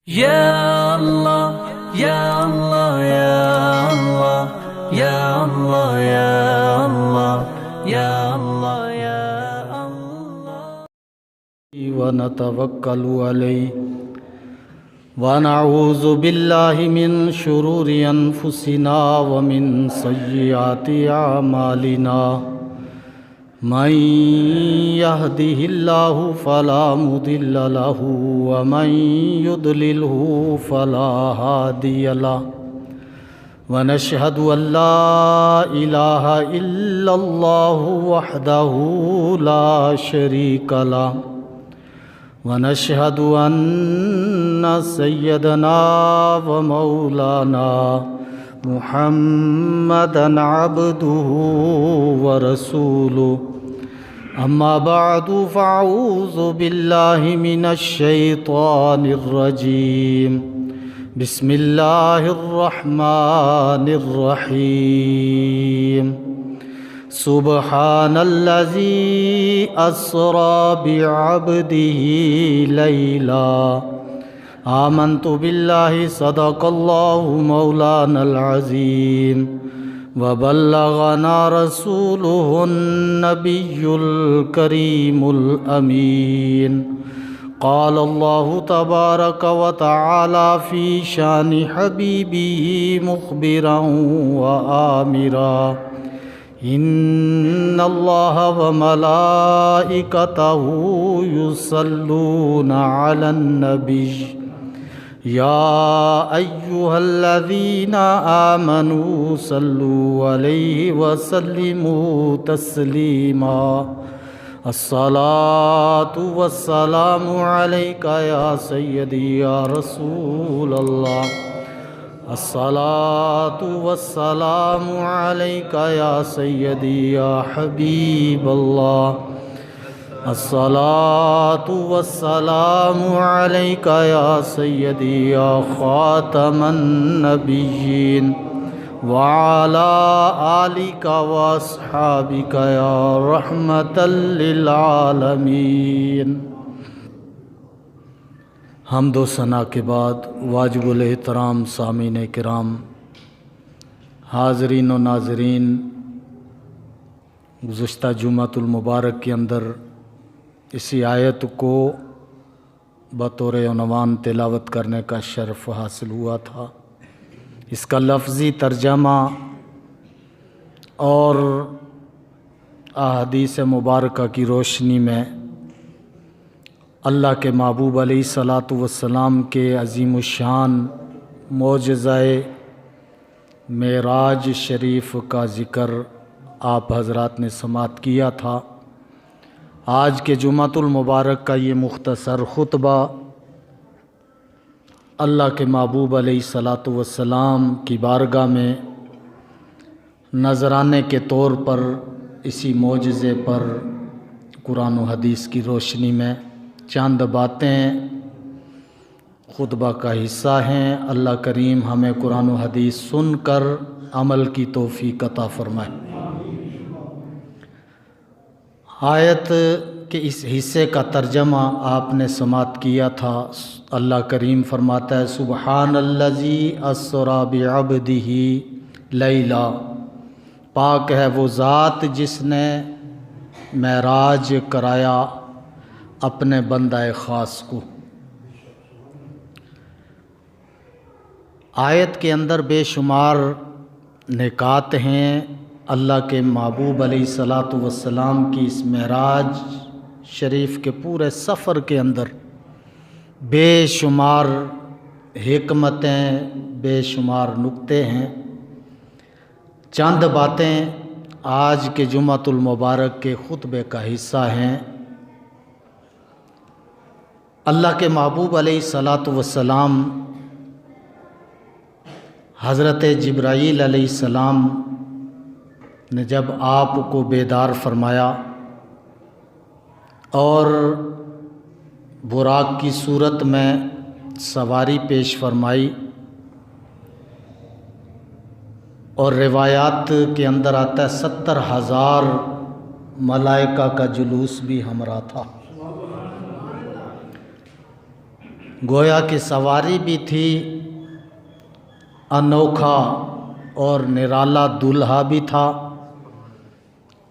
Ya Allah, Ya Allah, Ya Allah, Ya Allah, Ya Allah, Ya Allah, Ya Allah. ونتوكل عليه ونعوذ بالله من شرور أنفسنا ومن سيئات أعمالنا من يهده الله فلا مضل له ومن يضلله فلا هادي له ونشهد أن لا إله إلا الله وحده لا شريك له ونشهد أن سيدنا ومولانا محمدًا عبده ورسوله أما بعد فأعوذ بالله من الشيطان الرجيم بسم الله الرحمن الرحيم سبحان الذي أسرى بعبده ليلا آمنت بالله صدق الله مولانا العظيم وبلغنا رسوله النبي الكريم الأمين قال الله تبارك وتعالى في شان حبيبه مخبرا وآمرا إن الله وملائكته يصلون على النبي يا أيها الذين آمنوا صلوا عليه وسلموا تسليما الصلاة والسلام عليك يا سيدي يا رسول الله الصلاة والسلام عليك يا سيدي يا حبيب الله الصلاة والسلام عليك يا سيدي يا خاتم النبيين وعلى آلك وأصحابك يا رحمة للعالمين. حمد و ثنا کے بعد واجب الاحترام سامعین کرام، حاضرین و ناظرین، گزشتہ جمعۃ المبارک کے اندر اسی آیت کو بطور عنوان تلاوت کرنے کا شرف حاصل ہوا تھا. اس کا لفظی ترجمہ اور احادیث مبارکہ کی روشنی میں اللہ کے محبوب علیہ الصلاۃ والسلام کے عظیم الشان معجزہ معراج شریف کا ذکر آپ حضرات نے سماعت کیا تھا. آج کے جمعۃ المبارک کا یہ مختصر خطبہ اللہ کے محبوب علیہ الصلاۃ والسلام کی بارگاہ میں نذرانے کے طور پر اسی معجزے پر قرآن و حدیث کی روشنی میں چند باتیں خطبہ کا حصہ ہیں. اللہ کریم ہمیں قرآن و حدیث سن کر عمل کی توفیق عطا فرمائے. آیت کے اس حصے کا ترجمہ آپ نے سماعت کیا تھا. اللہ کریم فرماتا ہے سبحان الذی اسری بعبدہ لیلا، پاک ہے وہ ذات جس نے معراج کرایا اپنے بندہ خاص کو. آیت کے اندر بے شمار نکات ہیں. اللہ کے محبوب علیہ الصلاۃ والسلام کی اس معراج شریف کے پورے سفر کے اندر بے شمار حکمتیں، بے شمار نکتے ہیں. چند باتیں آج کے جمعۃ المبارک کے خطبے کا حصہ ہیں. اللہ کے محبوب علیہ الصلاۃ والسلام حضرت جبرائیل علیہ السلام نے جب آپ کو بیدار فرمایا اور براق کی صورت میں سواری پیش فرمائی، اور روایات کے اندر آتا ہے 70,000 ملائکہ کا جلوس بھی ہمراہ تھا. گویا کہ سواری بھی تھی، انوکھا اور نرالا دولہا بھی تھا،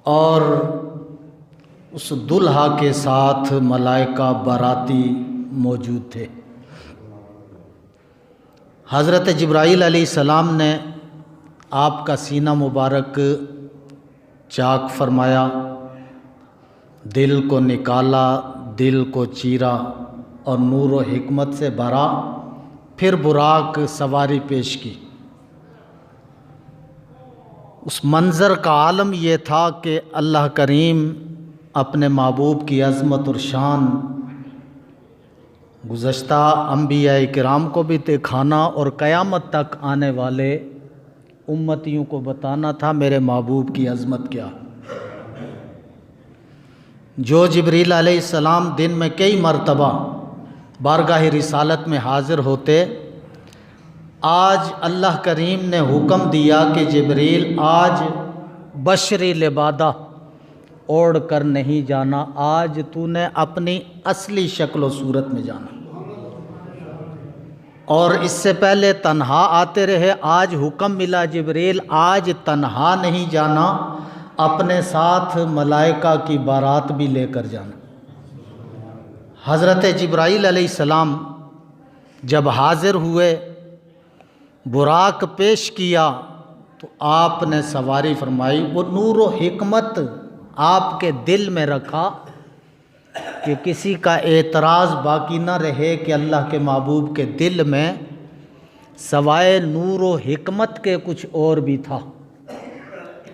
اور اس دولہا کے ساتھ ملائکہ باراتی موجود تھے۔ حضرت جبرائیل علیہ السلام نے آپ کا سینہ مبارک چاک فرمایا، دل کو نکالا، دل کو چیرا اور نور و حکمت سے بھرا، پھر براق سواری پیش کی۔ اس منظر کا عالم یہ تھا کہ اللہ کریم اپنے محبوب کی عظمت اور شان گزشتہ انبیاء کرام کو بھی دکھانا اور قیامت تک آنے والے امتیوں کو بتانا تھا میرے محبوب کی عظمت کیا۔ جو جبریل علیہ السلام دن میں کئی مرتبہ بارگاہ رسالت میں حاضر ہوتے، آج اللہ کریم نے حکم دیا کہ جبریل آج بشری لبادہ اوڑھ کر نہیں جانا، آج تو نے اپنی اصلی شکل و صورت میں جانا۔ اور اس سے پہلے تنہا آتے رہے، آج حکم ملا جبریل آج تنہا نہیں جانا، اپنے ساتھ ملائکہ کی بارات بھی لے کر جانا۔ حضرت جبرائیل علیہ السلام جب حاضر ہوئے، براق پیش کیا تو آپ نے سواری فرمائی، وہ نور و حکمت آپ کے دل میں رکھا کہ کسی کا اعتراض باقی نہ رہے کہ اللہ کے محبوب کے دل میں سوائے نور و حکمت کے کچھ اور بھی تھا۔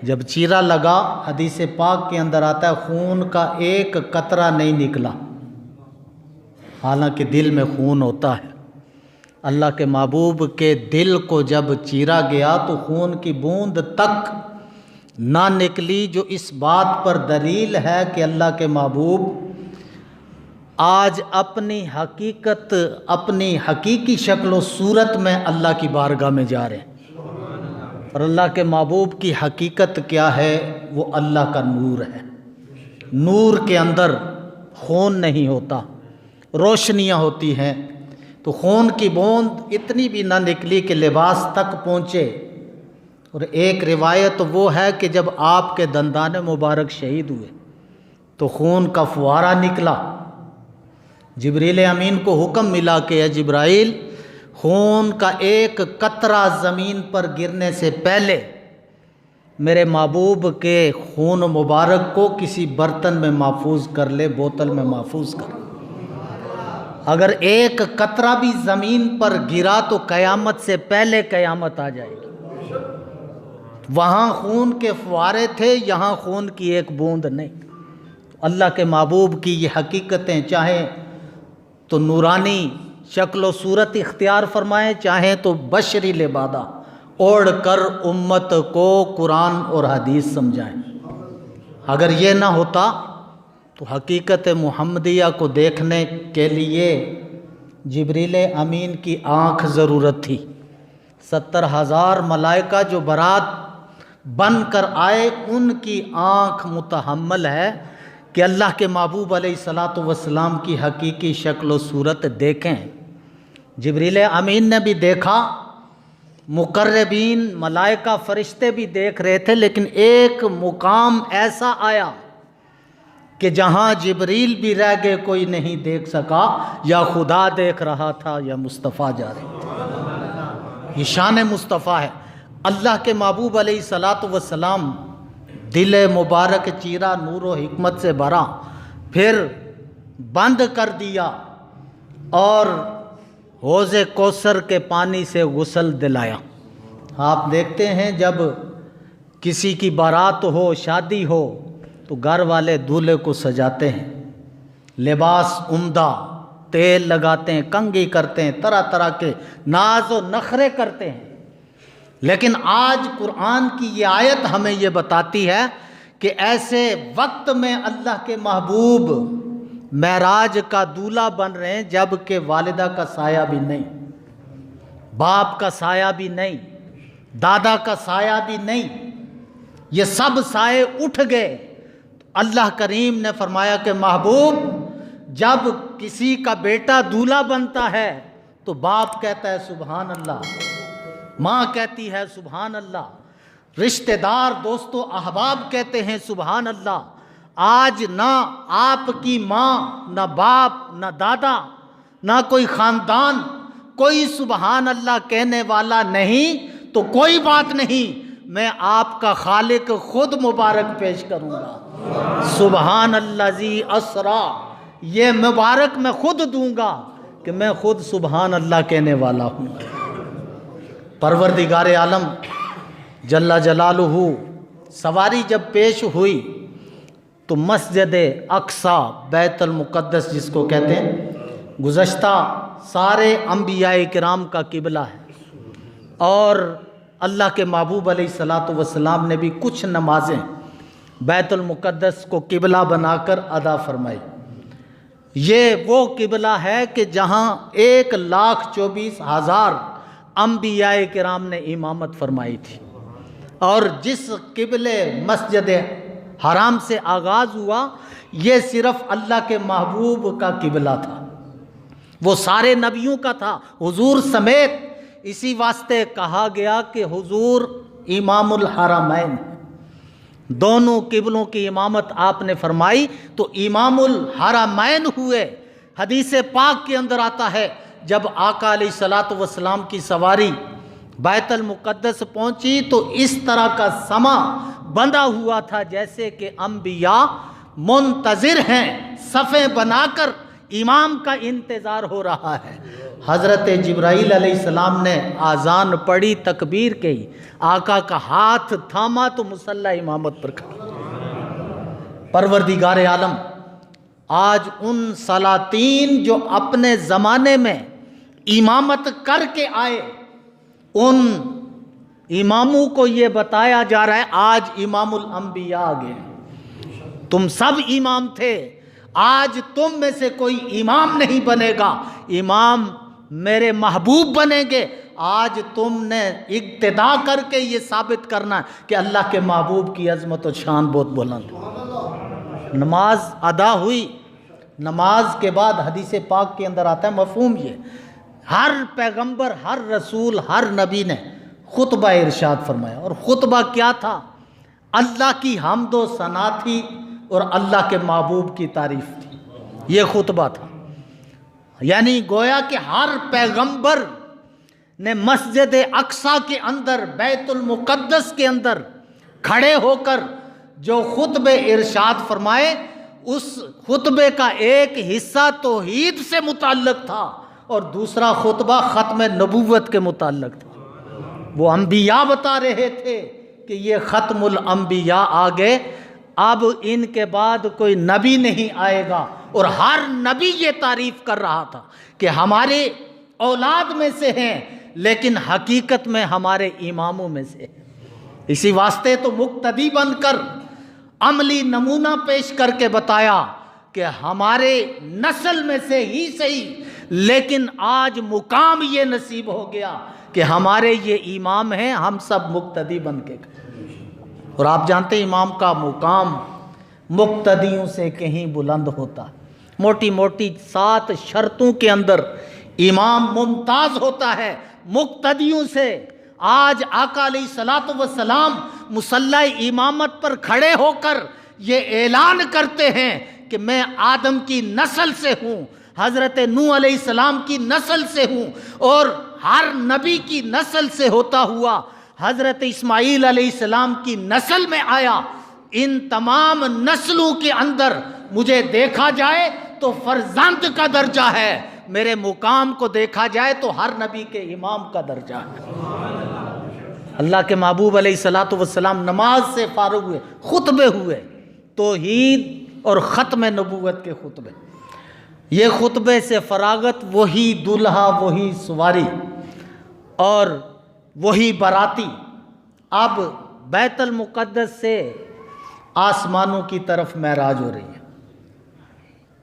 جب چیرا لگا، حدیث پاک کے اندر آتا ہے خون کا ایک قطرہ نہیں نکلا، حالانکہ دل میں خون ہوتا ہے۔ اللہ کے محبوب کے دل کو جب چیرا گیا تو خون کی بوند تک نہ نکلی، جو اس بات پر دلیل ہے کہ اللہ کے محبوب آج اپنی حقیقت، اپنی حقیقی شکل و صورت میں اللہ کی بارگاہ میں جا رہے ہیں۔ اور اللہ کے محبوب کی حقیقت کیا ہے؟ وہ اللہ کا نور ہے۔ نور کے اندر خون نہیں ہوتا، روشنیاں ہوتی ہیں، تو خون کی بوند اتنی بھی نہ نکلی کہ لباس تک پہنچے۔ اور ایک روایت وہ ہے کہ جب آپ کے دندان مبارک شہید ہوئے تو خون کا فوارہ نکلا، جبریل امین کو حکم ملا کہ اے جبرائیل، خون کا ایک قطرہ زمین پر گرنے سے پہلے میرے محبوب کے خون مبارک کو کسی برتن میں محفوظ کر لے، بوتل میں محفوظ کر۔ اگر ایک قطرہ بھی زمین پر گرا تو قیامت سے پہلے قیامت آ جائے گی۔ وہاں خون کے فوارے تھے، یہاں خون کی ایک بوند نہیں۔ اللہ کے محبوب کی یہ حقیقتیں چاہیں تو نورانی شکل و صورت اختیار فرمائیں، چاہیں تو بشری لبادہ اوڑھ کر امت کو قرآن اور حدیث سمجھائیں۔ اگر یہ نہ ہوتا تو حقیقت محمدیہ کو دیکھنے کے لیے جبریل امین کی آنکھ ضرورت تھی۔ 70,000 ملائکہ جو برات بن کر آئے، ان کی آنکھ متحمل ہے کہ اللہ کے محبوب علیہ الصلاۃ والسلام کی حقیقی شکل و صورت دیکھیں۔ جبریل امین نے بھی دیکھا، مقربین ملائکہ فرشتے بھی دیکھ رہے تھے، لیکن ایک مقام ایسا آیا کہ جہاں جبریل بھی رہ گئے، کوئی نہیں دیکھ سکا، یا خدا دیکھ رہا تھا یا مصطفیٰ جا رہے۔ یہ شان مصطفیٰ ہے۔ اللہ کے محبوب علیہ الصلاۃ والسلام دل مبارک چیرا، نور و حکمت سے بھرا، پھر بند کر دیا اور حوض کوثر کے پانی سے غسل دلایا۔ آپ دیکھتے ہیں جب کسی کی بارات ہو، شادی ہو، تو گھر والے دولہے کو سجاتے ہیں، لباس عمدہ، تیل لگاتے ہیں، کنگھی کرتے ہیں، طرح طرح کے ناز و نخرے کرتے ہیں۔ لیکن آج قرآن کی یہ آیت ہمیں یہ بتاتی ہے کہ ایسے وقت میں اللہ کے محبوب معراج کا دولہا بن رہے ہیں جب کہ والدہ کا سایہ بھی نہیں، باپ کا سایہ بھی نہیں، دادا کا سایہ بھی نہیں، یہ سب سائے اٹھ گئے۔ اللہ کریم نے فرمایا کہ محبوب جب کسی کا بیٹا دولہا بنتا ہے تو باپ کہتا ہے سبحان اللہ، ماں کہتی ہے سبحان اللہ، رشتہ دار دوست و احباب کہتے ہیں سبحان اللہ۔ آج نہ آپ کی ماں، نہ باپ، نہ دادا، نہ کوئی خاندان، کوئی سبحان اللہ کہنے والا نہیں تو کوئی بات نہیں، میں آپ کا خالق خود مبارک پیش کروں گا۔ سبحان الذی اسرا، یہ مبارک میں خود دوں گا کہ میں خود سبحان اللہ کہنے والا ہوں۔ پروردگار عالم جل جلالہ سواری جب پیش ہوئی تو مسجد اقصی بیت المقدس جس کو کہتے ہیں، گزشتہ سارے انبیاء کرام کا قبلہ ہے، اور اللہ کے محبوب علیہ الصلاۃ والسلام نے بھی کچھ نمازیں بیت المقدس کو قبلہ بنا کر ادا فرمائی۔ یہ وہ قبلہ ہے کہ جہاں 1,24,000 انبیاء کرام نے امامت فرمائی تھی، اور جس قبلے مسجد حرام سے آغاز ہوا یہ صرف اللہ کے محبوب کا قبلہ تھا، وہ سارے نبیوں کا تھا حضور سمیت۔ اسی واسطے کہا گیا کہ حضور امام الحرمین، دونوں قبلوں کی امامت آپ نے فرمائی تو امام الحرمین ہوئے۔ حدیث پاک کے اندر آتا ہے جب آقا علیہ الصلاۃ والسلام کی سواری بیت المقدس پہنچی تو اس طرح کا سما بندھا ہوا تھا جیسے کہ انبیاء منتظر ہیں، صفیں بنا کر امام کا انتظار ہو رہا ہے۔ حضرت جبرائیل علیہ السلام نے آذان پڑھی، تکبیر کہی، آقا کا ہاتھ تھاما تو مصلی امامت پر کھڑا۔ پروردگار عالم آج ان سلاطین جو اپنے زمانے میں امامت کر کے آئے، ان اماموں کو یہ بتایا جا رہا ہے آج امام الانبیاء آ گئے، تم سب امام تھے، آج تم میں سے کوئی امام نہیں بنے گا، امام میرے محبوب بنیں گے۔ آج تم نے اقتدا کر کے یہ ثابت کرنا کہ اللہ کے محبوب کی عظمت و شان بہت بلند ہے۔ نماز ادا ہوئی، نماز کے بعد حدیث پاک کے اندر آتا ہے مفہوم یہ، ہر پیغمبر، ہر رسول، ہر نبی نے خطبہ ارشاد فرمایا، اور خطبہ کیا تھا؟ اللہ کی حمد و ثنا تھی اور اللہ کے محبوب کی تعریف تھی، یہ خطبہ تھا۔ یعنی گویا کہ ہر پیغمبر نے مسجد اقصی کے اندر، بیت المقدس کے اندر کھڑے ہو کر جو خطبے ارشاد فرمائے، اس خطبے کا ایک حصہ توحید سے متعلق تھا اور دوسرا خطبہ ختم نبوت کے متعلق تھا۔ وہ انبیاء بتا رہے تھے کہ یہ ختم الانبیاء آگے، اب ان کے بعد کوئی نبی نہیں آئے گا، اور ہر نبی یہ تعریف کر رہا تھا کہ ہمارے اولاد میں سے ہیں لیکن حقیقت میں ہمارے اماموں میں سے ہیں۔ اسی واسطے تو مقتدی بن کر عملی نمونہ پیش کر کے بتایا کہ ہمارے نسل میں سے ہی صحیح، لیکن آج مقام یہ نصیب ہو گیا کہ ہمارے یہ امام ہیں، ہم سب مقتدی بن کے گئے۔ اور آپ جانتے ہیں امام کا مقام مقتدیوں سے کہیں بلند ہوتا، موٹی موٹی 7 شرطوں کے اندر امام ممتاز ہوتا ہے مقتدیوں سے۔ آج آقا علیہ الصلاۃ والسلام مصلی امامت پر کھڑے ہو کر یہ اعلان کرتے ہیں کہ میں آدم کی نسل سے ہوں، حضرت نوح علیہ السلام کی نسل سے ہوں، اور ہر نبی کی نسل سے ہوتا ہوا حضرت اسماعیل علیہ السلام کی نسل میں آیا۔ ان تمام نسلوں کے اندر مجھے دیکھا جائے تو فرزند کا درجہ ہے، میرے مقام کو دیکھا جائے تو ہر نبی کے امام کا درجہ ہے۔ اللہ کے محبوب علیہ الصلاۃ والسلام نماز سے فارغ ہوئے، خطبے ہوئے، توحید اور ختم نبوت کے خطبے۔ یہ خطبے سے فراغت، وہی دلہا، وہی سواری اور وہی باراتی اب بیت المقدس سے آسمانوں کی طرف معراج ہو رہی ہے۔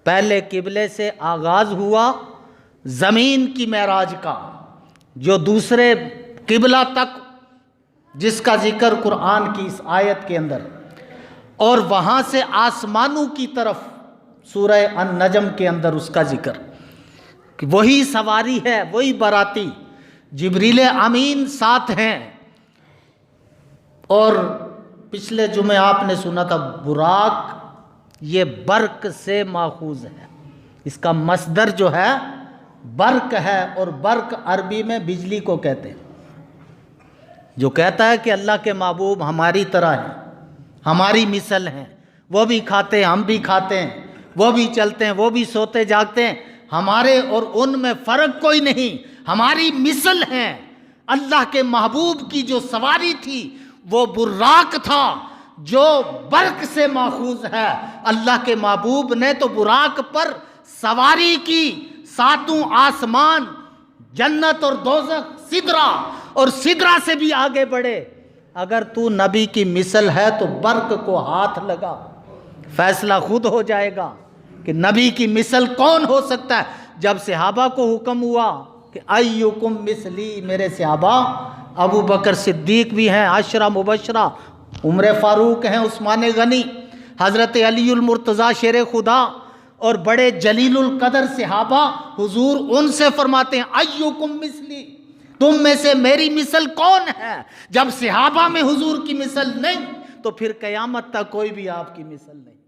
پہلے قبلے سے آغاز ہوا زمین کی معراج کا، جو دوسرے قبلہ تک، جس کا ذکر قرآن کی اس آیت کے اندر، اور وہاں سے آسمانوں کی طرف سورہ النجم کے اندر اس کا ذکر کہ وہی سواری ہے، وہی باراتی، جبریل امین ساتھ ہیں۔ اور پچھلے جمعے آپ نے سنا تھا براق، یہ برق سے ماخوذ ہے، اس کا مصدر جو ہے برق ہے، اور برق عربی میں بجلی کو کہتے ہیں۔ جو کہتا ہے کہ اللہ کے محبوب ہماری طرح ہیں، ہماری مثل ہیں، وہ بھی کھاتے ہیں ہم بھی کھاتے ہیں، وہ بھی چلتے ہیں وہ بھی سوتے جاگتے ہیں، ہمارے اور ان میں فرق کوئی نہیں، ہماری مثل ہیں۔ اللہ کے محبوب کی جو سواری تھی وہ براق تھا، جو برق سے ماخوذ ہے۔ اللہ کے محبوب نے تو براق پر سواری کی، ساتوں آسمان، جنت اور دوزخ، سدرہ، اور سدرہ سے بھی آگے بڑھے۔ اگر تو نبی کی مثل ہے تو برق کو ہاتھ لگا، فیصلہ خود ہو جائے گا کہ نبی کی مثل کون ہو سکتا ہے۔ جب صحابہ کو حکم ہوا کہ ایکم مثلی، میرے صحابہ ابو بکر صدیق بھی ہیں، عشرہ مبشرہ، عمر فاروق ہیں، عثمان غنی، حضرت علی المرتضیٰ شیر خدا، اور بڑے جلیل القدر صحابہ، حضور ان سے فرماتے ہیں ایکم مثلی، تم میں سے میری مثل کون ہے؟ جب صحابہ میں حضور کی مثل نہیں تو پھر قیامت تک کوئی بھی آپ کی مثل نہیں۔